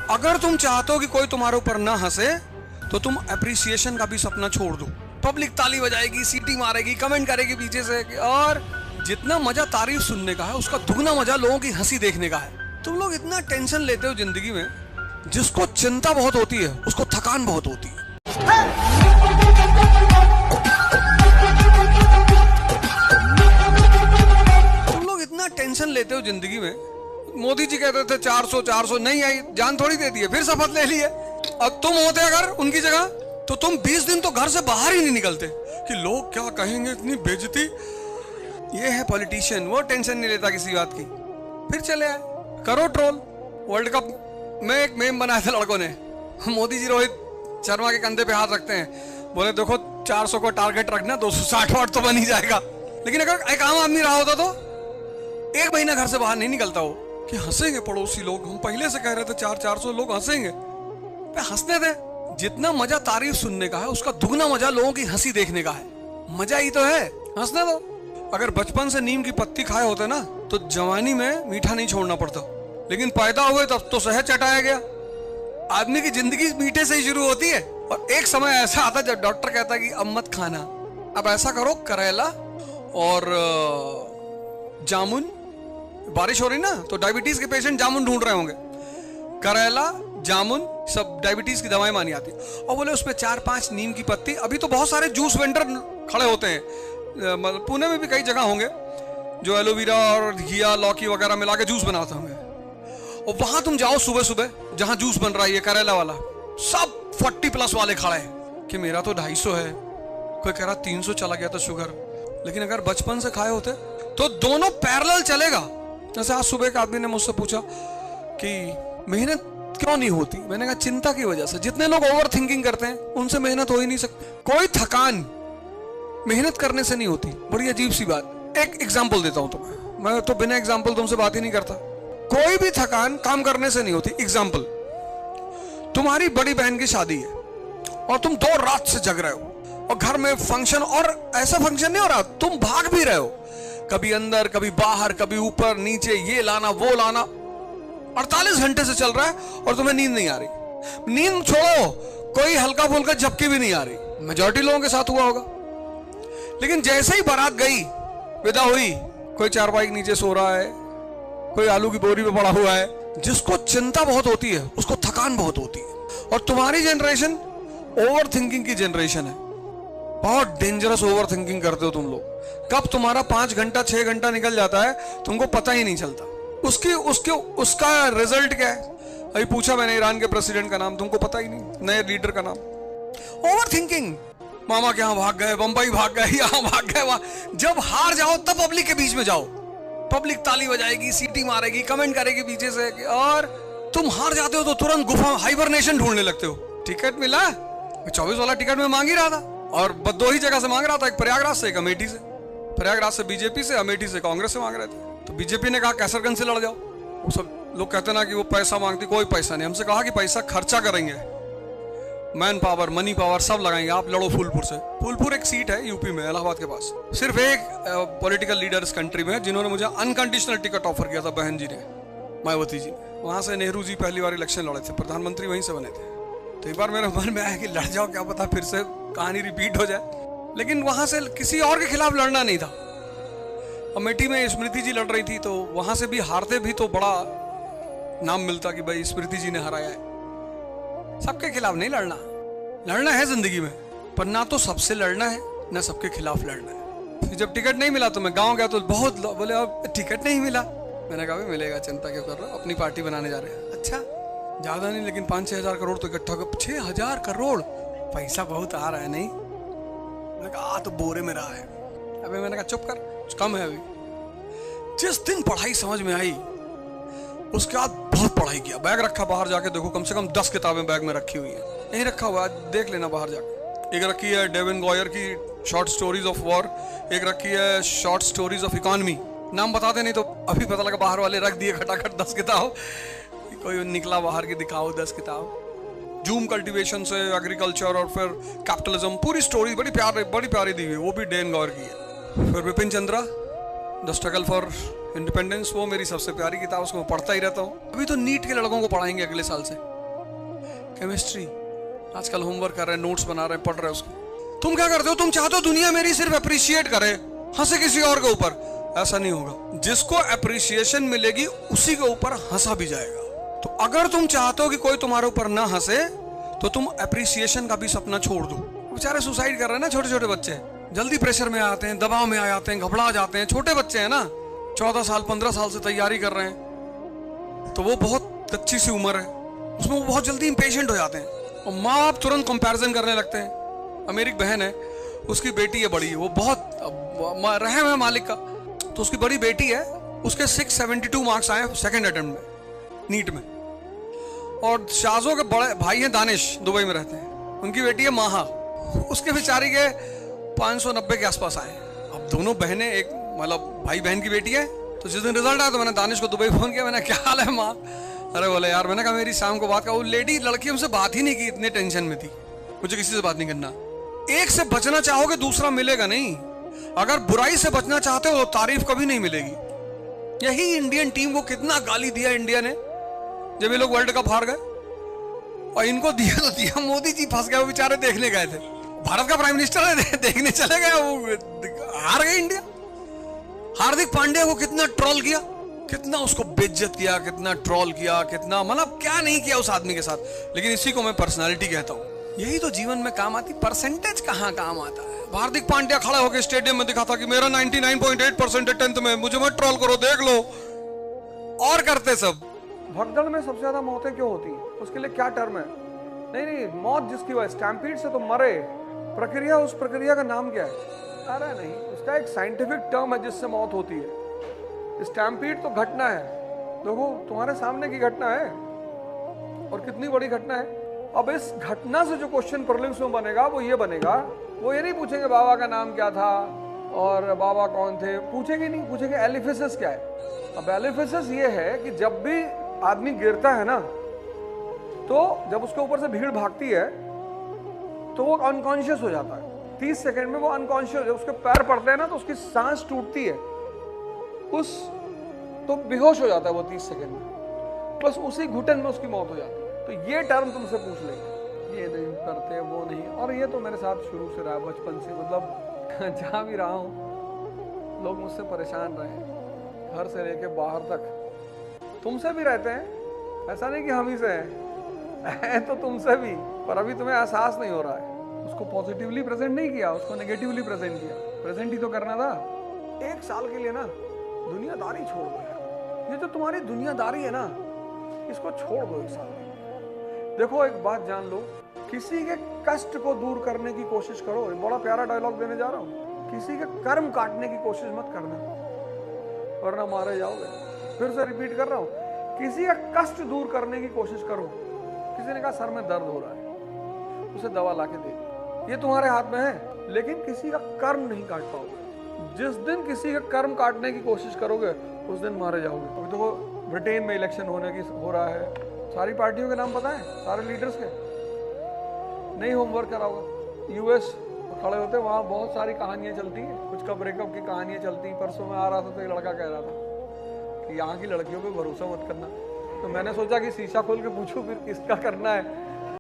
अगर तुम चाहते हो कि कोई तुम्हारे ऊपर ना हंसे तो तुम अप्रिसिएशन का भी सपना छोड़ दो। पब्लिक ताली बजाएगी, सीटी मारेगी, कमेंट करेगी पीछे से, और जितना मजा तारीफ सुनने का है उसका दुगना मजा लोगों की हंसी देखने का है। तुम लोग इतना टेंशन लेते हो जिंदगी में, जिसको चिंता बहुत होती है उसको थकान बहुत होती है। तुम लोग इतना टेंशन लेते हो जिंदगी में। मोदी जी कहते थे 400 नहीं आई, जान थोड़ी दे दी है, फिर शपथ ले ली है। अब तुम होते अगर उनकी जगह तो तुम 20 दिन तो घर से बाहर ही नहीं निकलते कि लोग क्या कहेंगे, इतनी बेइज्जती। ये है पॉलिटिशियन, वो टेंशन नहीं लेता किसी बात की। फिर चले आए, करो ट्रोल। वर्ल्ड कप में एक मेम बनाया था लड़कों ने, मोदी जी रोहित शर्मा के कंधे पे हाथ रखते हैं, बोले देखो 400 को टारगेट रखना, 260 वाट तो बन ही जाएगा। लेकिन अगर एक आम आदमी रहा होता तो 1 महीना घर से बाहर नहीं निकलता हो कि हंसेंगे पड़ोसी लोग, हम पहले से कह रहे थे 400 लोग हंसेंगे। हंसते थे। जितना मजा तारीफ सुनने का है उसका दुगना मजा लोगों की हंसी देखने का है। मजा ही तो है, हंसने दो। अगर बचपन से नीम की पत्ती खाए होते ना तो जवानी में मीठा नहीं छोड़ना पड़ता, लेकिन पैदा हुए तब तो शहद चटाया गया। आदमी की जिंदगी मीठे से ही शुरू होती है, और एक समय ऐसा आता जब डॉक्टर कहता है कि अब मत खाना, अब ऐसा करो करेला और जामुन, बारिश हो रही ना तो डायबिटीज के पेशेंट जामुन ढूंढ रहे होंगे, करेला जामुन सब डायबिटीज की दवाएं मानी आती है। और बोले उसमें 4-5 नीम की पत्ती। अभी तो बहुत सारे जूस वेंडर खड़े होते हैं, पुणे में भी कई जगह होंगे जो एलोवेरा और घिया लौकी वगैरह मिला के जूस बनाते होंगे। और वहां तुम जाओ सुबह सुबह जहां जूस बन रहा है ये करेला वाला, सब 40+ वाले खड़े हैं कि मेरा तो 250 है, कोई कह रहा 300 चला गया था शुगर। लेकिन अगर बचपन से खाए होते तो दोनों पैरेलल चलेगा। जैसे आज सुबह एक आदमी ने मुझसे पूछा कि मेहनत क्यों नहीं होती, मैंने कहा चिंता की वजह से। जितने लोग ओवर थिंकिंग करते हैं उनसे मेहनत हो ही नहीं सकती। कोई थकान मेहनत करने से नहीं होती। बड़ी अजीब सी बात। एक एग्जांपल देता हूं तुम्हें, मैं तो बिना एग्जांपल तुमसे बात ही नहीं करता। कोई भी थकान काम करने से नहीं होती। एग्जांपल, तुम्हारी बड़ी बहन की शादी है और तुम 2 रात से जग रहे हो, और घर में फंक्शन, और ऐसा फंक्शन नहीं हो रहा, तुम भाग भी रहे हो, कभी अंदर कभी बाहर, कभी ऊपर नीचे, ये लाना वो लाना, 48 घंटे से चल रहा है और तुम्हें नींद नहीं आ रही। नींद छोड़ो, कोई हल्का फुल्का झपकी भी नहीं आ रही। मेजॉरिटी लोगों के साथ हुआ होगा। लेकिन जैसे ही बारात गई, विदा हुई, कोई चारपाई के नीचे सो रहा है, कोई आलू की बोरी में पड़ा हुआ है। जिसको चिंता बहुत होती है उसको थकान बहुत होती है। और तुम्हारी जनरेशन ओवर थिंकिंग की जनरेशन है। बहुत डेंजरस ओवर थिंकिंग करते हो तुम लोग। कब तुम्हारा 5 घंटा 6 घंटा निकल जाता है तुमको पता ही नहीं चलता। उसका रिजल्ट क्या है? अभी पूछा मैंने ईरान के प्रेसिडेंट का नाम, तुमको पता ही नहीं, नए लीडर का नाम। Over thinking. मामा के यहां भाग गए, बंबई भाग गए, यहां भाग गए, वहां। जब हार जाओ तब पब्लिक के बीच में जाओ, पब्लिक ताली बजाएगी, सीटी मारेगी, कमेंट करेगी पीछे से, और तुम हार जाते हो तो तुरंत गुफा हाइबरनेशन ढूंढने लगते हो। टिकट मिला, 24 वाला टिकट में मांग ही रहा था, और 2 ही जगह से मांग रहा था, एक प्रयागराज से, एक अमेठी से। प्रयागराज से बीजेपी से, अमेठी से कांग्रेस से मांग रहे थे। तो बीजेपी ने कहा कैसरगंज से लड़ जाओ। वो सब लोग कहते ना कि वो पैसा मांगती, कोई पैसा नहीं। हमसे कहा कि पैसा खर्चा करेंगे, मैन पावर, मनी पावर सब लगाएंगे, आप लड़ो फूलपुर से। फूलपुर एक सीट है यूपी में, इलाहाबाद के पास। सिर्फ एक पॉलिटिकल लीडर इस कंट्री में जिन्होंने मुझे अनकंडीशनल टिकट ऑफर किया था, बहन जी ने, मायावती जी ने। वहां से नेहरू जी पहली बार इलेक्शन लड़े थे, प्रधानमंत्री वहीं से बने थे। तो एक बार मेरे मन में आया कि लड़ जाओ, क्या पता फिर से कहानी रिपीट हो जाए। लेकिन वहां से किसी और के खिलाफ लड़ना नहीं था। अमेठी में स्मृति जी लड़ रही थी, तो वहां से भी हारते भी तो बड़ा नाम मिलता कि भाई स्मृति जी ने हराया है। सबके खिलाफ नहीं लड़ना। लड़ना है जिंदगी में, पर ना तो सबसे लड़ना है ना सबके खिलाफ लड़ना है। जब टिकट नहीं मिला तो मैं गांव गया तो बहुत बोले अब टिकट नहीं मिला। मैंने कहा मिलेगा, चिंता क्यों कर रहा हो, अपनी पार्टी बनाने जा रहे हैं। अच्छा, ज्यादा नहीं लेकिन 5-6 हजार करोड़ तो इकट्ठा कर। 6 हजार करोड़ पैसा बहुत आ रहा है नहीं? मैंने कहा तो बोरे में रहा है। अबे मैंने कहा चुप कर, कम है अभी। जिस दिन पढ़ाई समझ में आई उसके बाद बहुत पढ़ाई किया। बैग रखा, बाहर जाके देखो कम से कम 10 किताबें बैग में रखी हुई है। नहीं रखा हुआ, देख लेना बाहर जाके। एक रखी है डेविन गॉयर की शॉर्ट स्टोरीज ऑफ वॉर, एक रखी है शॉर्ट स्टोरीज ऑफ इकोनॉमी। नाम बताते नहीं तो अभी पता लगा बाहर वाले रख दिए खटाखट 10 किताब। कोई निकला बाहर की दिखाओ 10 किताब। जूम कल्टीवेशन से एग्रीकल्चर और फिर कैपिटलिज्म, पूरी स्टोरी बड़ी प्यारी दी हुई है, वो भी डेन गॉयर की है। फिर Vipin Chandra, the struggle for independence, वो मेरी सबसे प्यारी किताब, उसको मैं पढ़ता ही रहता हूँ। अभी तो नीट के लड़कों को पढ़ाएंगे अगले साल से। केमिस्ट्री, आजकल होमवर्क कर रहे हैं, नोट्स बना रहे हैं, पढ़ रहे हैं उसको। तुम क्या करते हो? तुम चाहते हो दुनिया मेरी सिर्फ अप्रिशिएट करे, हंसे किसी और के ऊपर। ऐसा नहीं होगा। जिसको अप्रिसिएशन मिलेगी उसी के ऊपर हंसा भी जाएगा। तो अगर तुम चाहते हो कि कोई तुम्हारे ऊपर ना हंसे तो तुम अप्रिसिएशन का भी सपना छोड़ दो। बेचारे सुसाइड कर रहे हैं ना छोटे छोटे बच्चे, जल्दी प्रेशर में आते हैं, दबाव में आ जाते हैं, घबरा जाते हैं। छोटे बच्चे हैं ना, 14 साल 15 साल से तैयारी कर रहे हैं, तो वो बहुत कच्ची सी उम्र है, उसमें वो बहुत जल्दी इंपेशेंट हो जाते हैं और माँ बाप तुरंत कंपैरिजन करने लगते हैं। अब मेरी एक बहन है, उसकी बेटी है बड़ी, वो बहुत रहम है मालिक का। तो उसकी बड़ी बेटी है, उसके 672 मार्क्स आए सेकंड अटेम्प्ट में नीट में। और शाजो के बड़े भाई हैं दानिश, दुबई में रहते हैं, उनकी बेटी है माहा, उसके बेचारी के 590 के आसपास आए। अब दोनों बहनें, एक मतलब भाई बहन की बेटी है। तो जिस दिन रिजल्ट आया तो मैंने दानिश को दुबई फोन किया, मैंने क्या हाल है माँ? अरे बोले यार, मैंने कहा मेरी शाम को बात का, वो लेडी लड़की हमसे बात ही नहीं की, इतने टेंशन में थी, मुझे किसी से बात नहीं करना। एक से बचना चाहोगे दूसरा मिलेगा नहीं। अगर बुराई से बचना चाहते हो तो तारीफ कभी नहीं मिलेगी। यही इंडियन टीम को कितना गाली दिया इंडिया ने जब ये लोग वर्ल्ड कप हार गए, और इनको दिया तो दिया, मोदी जी फंस गए, वो बेचारे देखने गए थे, भारत का प्राइम मिनिस्टर है, देखने चले गए, वो हार गए इंडिया। हार्दिक पांड्या को कितना ट्रोल किया, कितना उसको बेइज्जत किया, कितना ट्रोल किया, कितना मतलब क्या नहीं किया उस आदमी के साथ। लेकिन इसी को मैं पर्सनालिटी कहता हूं। यही तो जीवन में काम आती, परसेंटेज कहां काम आता है। हार्दिक पांड्या खड़ा होकर स्टेडियम में दिखा था कि मेरा 99.8% है 10th में, मुझे मत ट्रोल करो, देख लो। और करते सब। भगदड़ में सबसे ज्यादा मौतें क्यों होती है? उसके लिए क्या टर्म है? नहीं, मौत जिसकी वजह स्टैम्पीड से तो मरे, प्रक्रिया, उस प्रक्रिया का नाम क्या है? अरे नहीं, उसका एक साइंटिफिक टर्म है जिससे मौत होती है। स्टैम्पीड तो घटना है, देखो तुम्हारे सामने की घटना है, और कितनी बड़ी घटना है। अब इस घटना से जो क्वेश्चन प्रीलिम्स में बनेगा वो ये बनेगा, वो ये नहीं पूछेंगे बाबा का नाम क्या था और बाबा कौन थे, पूछेंगे नहीं, पूछेंगे एलिफिसिस क्या है। अब एलिफिसिस ये है कि जब भी आदमी गिरता है ना, तो जब उसके ऊपर से भीड़ भागती है तो वो अनकॉन्शियस हो जाता है। 30 सेकंड में वो अनकॉन्शियस, जब उसके पैर पड़ते हैं ना तो उसकी सांस टूटती है, तो बेहोश हो जाता है वो 30 सेकंड में, बस उसी घुटन में उसकी मौत हो जाती है। तो ये टर्म तुमसे पूछ लेंगे, ये नहीं करते, वो नहीं। और ये तो मेरे साथ शुरू से रहा, बचपन से, मतलब जहाँ भी रहा हूँ लोग मुझसे परेशान रहे, घर से लेके बाहर तक। तुमसे भी रहते हैं, ऐसा नहीं कि हम ही से हैं, तो तुमसे भी, पर अभी तुम्हें एहसास नहीं हो रहा है। उसको पॉजिटिवली प्रेजेंट नहीं किया, उसको नेगेटिवली प्रेजेंट किया। प्रेजेंट ही तो करना था। 1 साल के लिए ना दुनियादारी छोड़ दो। ये जो तुम्हारी दुनियादारी है ना, इसको छोड़ दो 1 साल। देखो एक बात जान लो, किसी के कष्ट को दूर करने की कोशिश करो। बड़ा प्यारा डायलॉग देने जा रहा हूँ, किसी के कर्म काटने की कोशिश मत करना, वरना मारे जाओगे। फिर से रिपीट कर रहा हूँ, किसी का कष्ट दूर करने की कोशिश करो। किसी ने कहा सर में दर्द हो रहा है, उसे दवा लाके दे, ये तुम्हारे हाथ में है, लेकिन किसी का कर्म नहीं काट पाओगे। जिस दिन किसी का कर्म काटने की कोशिश करोगे उस दिन मारे जाओगे। अभी तो ब्रिटेन में इलेक्शन हो रहा है, सारी पार्टियों के नाम पता है, सारे लीडर्स के। नहीं होमवर्क करा होगा। यूएस खड़े होते, वहां बहुत सारी कहानियां चलती हैं, कुछ का ब्रेकअप की कहानियां चलती। परसों में आ रहा था तो एक लड़का कह रहा था कि यहाँ की लड़कियों पे भरोसा मत करना। तो मैंने सोचा कि शीशा खोल के पूछूं फिर किसका करना है।